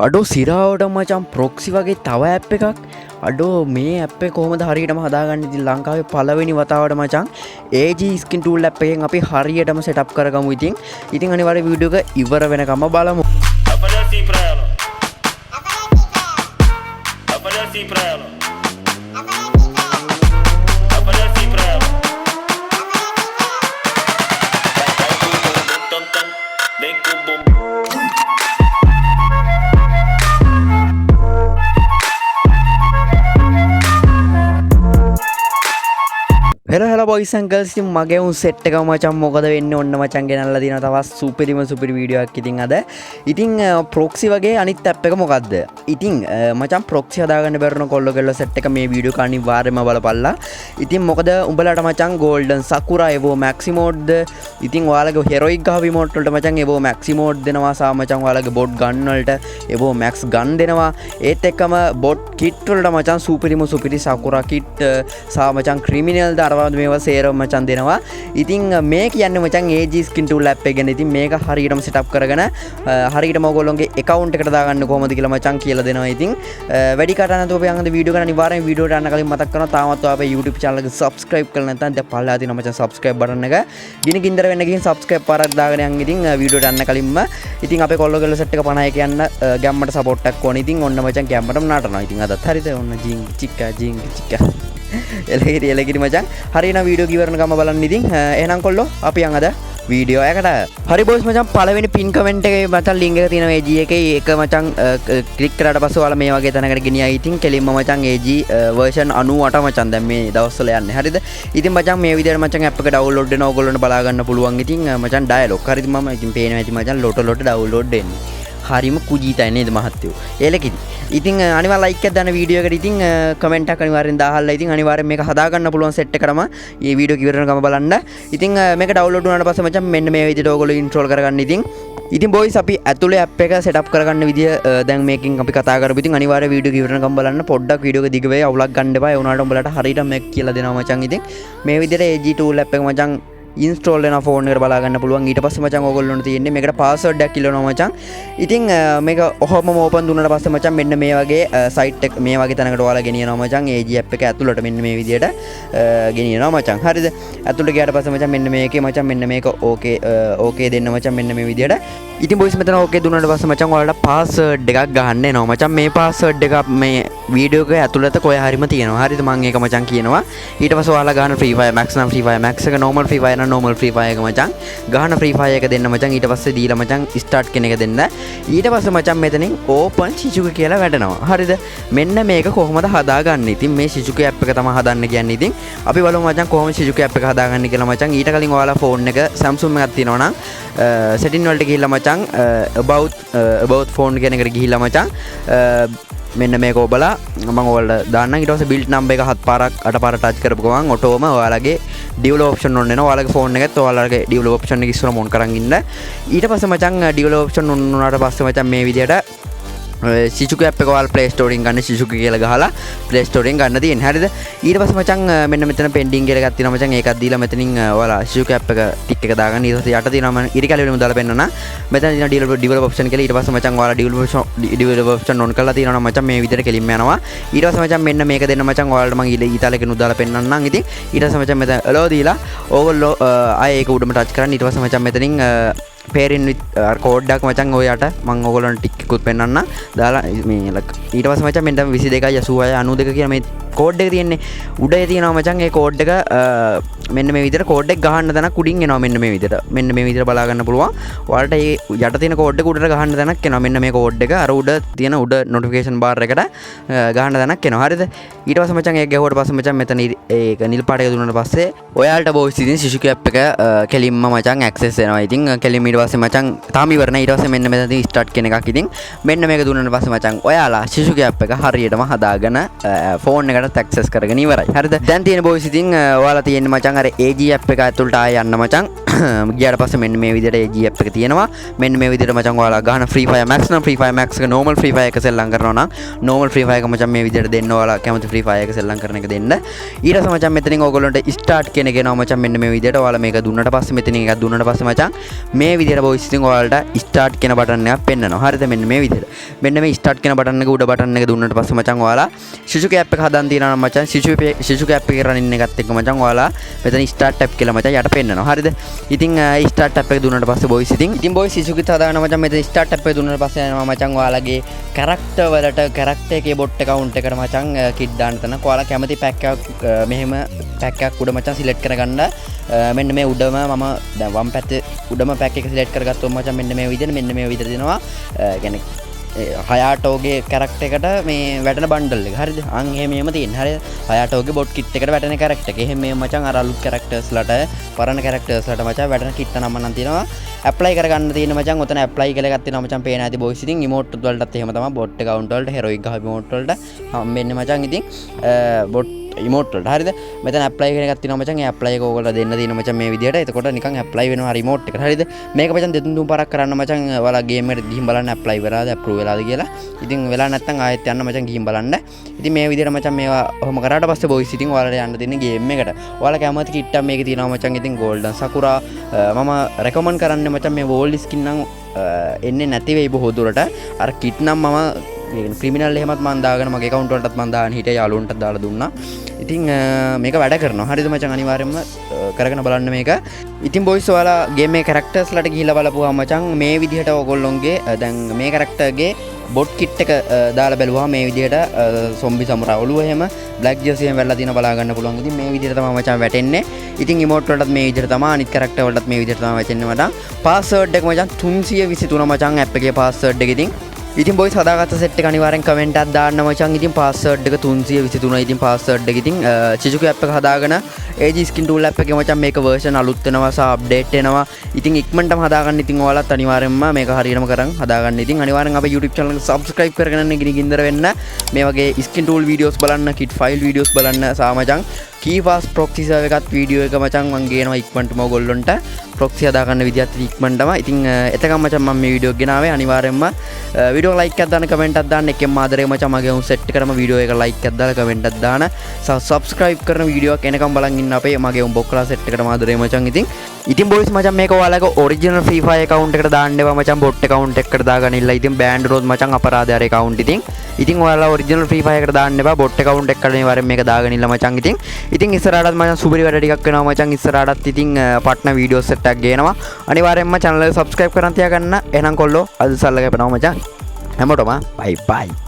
අඩෝ සිරාවට මචං ප්‍රොක්සි වගේ තව ඇප් එකක් අඩෝ මේ ඇප් එක කොහොමද හරියටම හදාගන්නේ ඉතින් ලංකාවේ පළවෙනි වතාවට මචං AG skin tool app එකෙන් අපි හරියටම setup කරගමු ඉතින් අනිවාර්ය වීඩියෝ එක ඉවර වෙනකම්ම බලමු hello boys and girls ඉතින් මගේ උන් සෙට් එක මචං මොකද වෙන්නේ ඔන්න මචං ගෙනල්ලා දිනවා තවත් සුපිරි වීඩියෝ එකක් ඉතින් අද ඉතින් ප්‍රොක්සි වගේ අනිත් ඇප් එක මොකද්ද ඉතින් මචං ප්‍රොක්සි හදාගන්න බැරුණ කොල්ලෝ සෙට් එක මේ වීඩියෝ එක අනිවාර්යයෙන්ම බලපල්ලා ඉතින් මොකද උඹලාට මචං golden sakura evo maxi mode ඉතින් ඔයාලගේ heroic ගහ විමෝට් වලට මචං evo maxi mode දෙනවා සා මචං ඔයාලගේ bot gun වලට evo max gun දෙනවා ඒත් එක්කම bot kit වලට මචං සුපිරි sakura kit සා මචං criminal ද මේවා සේරම මචං දෙනවා. ඉතින් මේ කියන්නේ මචං AG skin tool app එක ගැන. ඉතින් මේක හරියටම setup කරගෙන හරියටම ඔයගොල්ලෝගේ account එකට දාගන්න කොහොමද කියලා මචං කියලා දෙනවා. ඉතින් වැඩි කතා නැතුව අපි අංගද වීඩියෝ කරන අනිවාර්යෙන් වීඩියෝට යන්න කලින් මතක් කරනවා තාමත් ඔයා අපේ YouTube channel එක subscribe කරලා නැත්නම් දැන් පල්ලා තියෙන මචං subscribe button එක ගිනින්දර වෙන්න ගිහින් subscribe පාරක් දාගෙන යන්. ඉතින් වීඩියෝට යන්න කලින්ම ඉතින් අපේ කොල්ලෝගේ set එක 50 කියන්න ගැම්මට support එකක් ඕනේ. ඉතින් ඔන්න මචං ගැම්මටම නටනවා. ඉතින් අදත් හරිද ඔන්න ජිං චික්කා එලගිරි මචං හරින වීඩියෝ කිවරන ගම බලන්න ඉතින් එහෙනම් කොල්ලෝ අපි යන් අද වීඩියෝ එකට හරි බොයිස් මචං පළවෙනි පින් කමෙන්ට් එකේ මචං ලින්ක් එක තියෙනවා AG එකේ ඒක මචං ක්ලික් කරාට පස්සේ ඔයාලා මේ වගේ තැනකට ගෙනියයි ඉතින් කෙලින්ම මචං AG version 98 මචං දැන් මේ දවස්වල යන්නේ හරිද ඉතින් මචං මේ විදිහට මචං app එක download වෙනවා ඔයගොල්ලන්ට බලා ගන්න පුළුවන් ඉතින් මචං dialog හරිද මම ඉතින් පේනවා ඉතින් මචං ලොට download වෙන්නේ හරිම කුජීතයි නේද මහත්තයෝ ඒලකින් ඉතින් අනිවාර්යෙන් ලයික් එකක් දාන්න වීඩියෝ එකට ඉතින් කමෙන්ට් එකක් අනිවාර්යෙන් දාහල්ලා ඉතින් අනිවාර්යෙන් මේක හදා ගන්න පුළුවන් සෙට් එකටම මේ වීඩියෝ කිවරන ගම බලන්න ඉතින් මේක ඩවුන්ලෝඩ් වුණාට පස්සේ මචං මෙන්න මේ විදිහට ඔයගොල්ලෝ ඉන්ස්ටෝල් කරගන්න ඉතින් බොයිස් අපි ඇතුලේ ඇප් එක සෙටප් කරගන්න විදිය දැන් මේකෙන් අපි කතා කරමු ඉතින් අනිවාර්යෙන් වීඩියෝ කිවරන ගම බලන්න පොඩ්ඩක් වීඩියෝ එක දිග වෙයි අවුලක් ගන්න එපා ඒ උනාට උඹලට හරියට මේක කියලා දෙනවා මචං ඉතින් මේ විදිහට AG tool app එක මචං ඉන්ස්ටෝල් වෙන ෆෝන් එකට බලා ගන්න පුළුවන් ඊට පස්සේ මචං ඕගොල්ලොන්ට තියෙන්නේ මේකට පාස්වර්ඩ් එකක් ඉල්ලනවා මචං ඉතින් මේක ඔහොමම ඕපන් දුන්නාට පස්සේ මචං මෙන්න මේ වගේ සයිට් එක මේ වගේ තැනකට ඔයාලා ගෙනියනවා මචං AG app එක ඇතුළට මෙන්න මේ විදියට ගෙනියනවා මචං හරිද ඇතුළට ගියාට පස්සේ මචං මෙන්න මේකේ මචං මෙන්න මේක ඕකේ දෙන්න මචං මෙන්න මේ විදියට ඉතින් බොයිස් මෙතන ඕකේ දුන්නාට පස්සේ මචං ඔයාලට පාස්වර්ඩ් එකක් ගහන්න එනවා මචං මේ පාස්වර්ඩ් එක මේ වීඩියෝ එකේ ඇතුළත කොහේ හරිම තියෙනවා හරිද මම ඒක මචං කියනවා ඊට පස්සේ ඔයාලා ගන්න Free Fire Max නම් Free Fire Max එක normal Free Fire නම් normal Free Fire එක මචං ගහන Free Fire එක දෙන්න මචං ඊට පස්සේ දීලා මචං start කෙන එක දෙන්න ඊට පස්සේ මචං මෙතනින් open Shizuka කියලා වැටෙනවා හරිද මෙන්න මේක කොහොමද හදාගන්නේ ඉතින් මේ Shizuka app එක තමයි හදන්න කියන්නේ ඉතින් අපි බලමු මචං කොහොමද Shizuka app එක හදාගන්නේ කියලා මචං ඊට කලින් ඔයාලා ෆෝන් එක Samsung එකක් තියෙනවා නම් setting වලට ගිහිල්ලා මචං about phone කියන එකට ගිහිල්ලා මචං මෙන්න මේක ඔබලා මම ඔයාලට දාන්නම් ඊට පස්සේ build number එක 7 පාරක් 8 පාරක් ටච් කරපු ගමන් ඔටෝම ඔයාලගේ develop option on වෙනවා ඔයාලගේ ෆෝන් එකත් ඔයාලගේ develop option එක ඉස්සරම on කරන් ඉන්න ඊට පස්සේ මචං develop option on වුණාට පස්සේ මචං මේ විදියට Shizuka app එක ඔයාලා Play Store එකෙන් ගන්න Shizuka කියලා ගහලා Play Store එකෙන් ගන්න තියෙන්නේ හරිද ඊට පස්සේ මචං මෙන්න මෙතන pending කියලා එකක් තියෙනවා මචං ඒකක් දීලා මෙතනින් ඔයාලා Shizuka app එක ටික් එක දාගන්න ඊට පස්සේ යට තියෙනවා මම ඉරි කැලේම දාලා පෙන්නන මෙතන තියෙනවා develop option කියලා ඊට පස්සේ මචං ඔයාලා develop option on කරලා තියෙනවා නම් මචං මේ විදිහට කෙලින්ම යනවා ඊට පස්සේ මචං මෙන්න මේක දෙන්න මචං ඔයාලට මම ඊතාලෙකනුත් දාලා පෙන්නන්නම් ඉතින් ඊට පස්සේ මචං මෙතන allow දීලා ඕගොල්ලෝ ආයේ ඒක උඩම ටච් කරන්න ඊට පස්සේ මචං මෙතනින් pairing with code එකක් මචං ඔයාට මම ඕගොල්ලන්ට ටික් එකකුත් පෙන්නන්න දාලා මේ ඊට පස්සේ මචං මෙන්න 22 86 92 කියන මේ කෝඩ් එක තියෙන්නේ උඩේ තියෙනවා මචං ඒ කෝඩ් එක මෙන්න මේ විදිහට කෝඩ් එක ගහන්න තැනක් උඩින් එනවා මෙන්න මේ විදිහට බලා ගන්න පුළුවන් ඔයාලට ඒ යට තියෙන කෝඩ් එක උඩට ගහන්න තැනක් එනවා මෙන්න මේ කෝඩ් එක අර උඩ තියෙන උඩ notification bar එකට ගහන්න තැනක් එනවා හරිද ඊට පස්සේ මචං ඒක ගැහුවට පස්සේ මචං මෙතන ඒක නිල් පාට එක දුන්නාට පස්සේ ඔයාලට බොයිස් ඉතින් Shizuka app එක කෙලින්ම මචං access වෙනවා ඉතින් කෙලින්ම ඊට පස්සේ මචං තාම ඉවර නැහැ ඊට පස්සේ මෙන්න මෙතන start කියන එකක් ඉතින් මෙන්න මේක දුන්නාට පස්සේ මචං ඔයාලා Shizuka app එක හරියටම හදාගෙන ෆෝන් එකට access කරගෙන ඉවරයි හරිද දැන් තියෙන බොයිස් ඉතින් ඔයාලා තියෙන්නේ මචං අර AG app එක ඇතුළට ආය යන්න මචං ගියාට පස්සේ මෙන්න මේ විදිහට AG app එක තියෙනවා. මෙන්න මේ විදිහට මචං ඔයාලා ගහන Free Fire Max නම් Free Fire Max එක normal Free Fire එක සෙල්ලම් කරනවා නම් normal Free Fire එක මචං මේ විදිහට දෙන්න. ඔයාලා කැමති Free Fire එක සෙල්ලම් කරන එක දෙන්න. ඊට පස්සේ මචං මෙතනින් ඕගොල්ලන්ට start කියන එක එනවා මචං මෙන්න මේ විදිහට. ඔයාලා මේක දුන්නට පස්සේ මෙතනින් එකක් දුන්නට පස්සේ මචං මේ විදිහට boys ඉතින් ඔයාලට start කියන බටන් එකක් පෙන්නනවා. හරිද? මෙන්න මේ විදිහට. මෙන්න මේ start කියන බටන් එක උඩ බටන් එක දුන්නට පස්සේ මචං ඔයාලා Shizuka app එක හදන් තියනවා නම් මචං Shizuka app එකේ running එකත් එක්ක මචං ඔයාලා මෙතන start app කියලා මචං යට පෙන්නනවා. හරිද? ඉතින් start app එක දුන්නට පස්සේ boys ඉතින් boys Shizuka හදාගෙන මචං මෙතන start app එක දුන්නට පස්සේ යනවා මචං ඔයාලගේ character වලට character එකේ bot account එකට මචං kit දාන්න තන. ඔයාලා කැමති pack එකක් මෙහෙම pack එකක් උඩ මචං select කරගන්න. මෙන්න මේ උඩම මම දැන් වම් පැත්තේ උඩම pack එක select කරගත්තොත් මචං මෙන්න මේ විදිහට දෙනවා. කියන්නේ හයාටෝගේ කැරක්ටර් එකට මේ වැටෙන බන්ඩල් එක. හරිද? අන් එහෙම තියෙන. හරිද? හයාටෝගේ බොට් කිට් එකට වැටෙන කැරක්ටර් එක. එහෙම මේ මචං අර අලුත් කැරක්ටර්ස් ලට පරණ කැරක්ටර්ස් ලට මචං වැටෙන කිට් නම නම් තියෙනවා. ඇප්ලයි කරගන්න තියෙන මචං ඔතන ඇප්ලයි කියලා එකක් තියෙනවා මචං පේන ඇති බොයිස්. ඉතින් ඉමෝට් වලටත් එහෙම තමයි බොට් account වලට heroic ගහ ඉමෝට් වලට හම්බෙන්නේ මචං. ඉතින් බොට් ඉමෝට් වලට. හරිද? මෙතන ඇප්ලයි කියන එකක් තියෙනවා මචං. ඒ ඇප්ලයි එක ඕගොල්ලෝ දෙන්න තියෙනවා මචං මේ විදිහට. එතකොට නිකන් ඇප්ලයි වෙනවා රිමෝට් එකට. හරිද? මේක මචං දෙතුන් තුන් පාරක් කරන්න මචං. ඔයාලා ගේම් එකට ගිහින් බලන්න ඇප්ලයි වෙලාද අප්‍රූව් වෙලාද කියලා. ඉතින් වෙලා නැත්නම් ආයෙත් යන්න මචං ගිහින් බලන්න. ඉතින් මේ විදිහට මචං මේවා ඔහොම කරාට පස්සේ බොයිස් ඉතින් ඔයාලට යන්න තියෙන ගේම් එකට. ඔයාලා කැමති කිට් එකක් මේකේ තියෙනවා මචං. ඉතින් golden sakura මම රෙකමන්ඩ් කරන්නේ මචං මේ wall skin නම් එන්නේ නැති වෙයි බොහෝ දුරට. අර කිට් නම් මම ක්‍රිමිනල් එහෙමත් මම දාගෙන මගේ account වලටත් මම දාගෙන හිටියා. යාළුවන්ටත් දාලා දුන්නා. ඉතින් මේක වැඩ කරනවා. හරිද මචං? අනිවාර්යයෙන්ම කරගෙන බලන්න මේක. ඉතින් boys ඔයාලා game එකේ characters ලට ගිහිල්ලා බලපුවා මචං මේ විදිහට ඕගොල්ලොන්ගේ දැන් මේ character ගේ bot kit එක දාලා බැලුවා මේ විදිහට zombie samurai ඔළුව එහෙම black jersey එහෙම වැල්ලා තියෙන බලා ගන්න පුළුවන්. ඉතින් මේ විදිහට තමයි මචං වැටෙන්නේ. ඉතින් emote වලටත් මේ විදිහට තමයි අනිත් character වලටත් මේ විදිහට තමයි වැටෙන්නේ මචං. password එක මචං 323 මචං app එකේ password එක. ඉතින් boys හදාගත්ත set එක අනිවාර්යෙන් comment එකක් දාන්න මචං. ඉතින් password එක 323. ඉතින් password එක ඉතින් Shizuka app එක හදාගෙන AG skin tool app එකේ මචං මේක version අලුත් වෙනවා සහ update වෙනවා. ඉතින් ඉක්මනටම හදාගන්න. ඉතින් ඔයාලත් අනිවාර්යෙන්ම මේක හරියටම කරන් හදාගන්න. ඉතින් අනිවාර්යෙන් අපේ YouTube channel එක subscribe කරගෙන ගිනිගින්දර වෙන්න. මේ වගේ skin tool videos බලන්න, kit file videos බලන්න සහ මචං keypass proxy server එකත් වීඩියෝ එක මචං මම ගේනවා ඉක්මනටම ඔයගොල්ලන්ට proxy හදාගන්න විදිහත් ඉක්මනටම. ඉතින් එතකම් මචං මම මේ වීඩියෝ ගෙනාවේ. අනිවාර්යෙන්ම වීඩියෝ like එකක් දාන්න, comment එකක් දාන්න. එකෙන් ආදරේ මචං මගේ උන් set එකටම වීඩියෝ එක like එකක් දාලා comment එකක් දාන්න. subscribe කරන වීඩියෝ එක එනකම් බලන් ඉන්න අපේ මගේ උන් බොක්කලා set එකටම ආදරේ මචං. ඉතින් boys මචං මේක ඔයාලගේ original free fire account එකට දාන්න එපා මචං. bot account එකකට දාගන්න ඉල්ල. ඉතින් banned වුණොත් මචං අපරාධය අර account ඉතින් ඔයාලා original free fire එකට දාන්න එපා. bot account එකකට අනිවාර්යෙන් මේක දාගෙන ඉල්ල මචං. ඉතින් ඉස්සරහටත් මචං සුපිරි වැඩ ටිකක් වෙනවා මචං. ඉස්සරහටත් ඉතින් පට්න වීඩියෝ set එකක් ගේනවා. අනිවාර්යෙන්ම channel එක subscribe කරන් තියාගන්න. එහෙනම් කොල්ලෝ අද සල්ල කැපෙනවා මචං. හැමෝටම bye bye.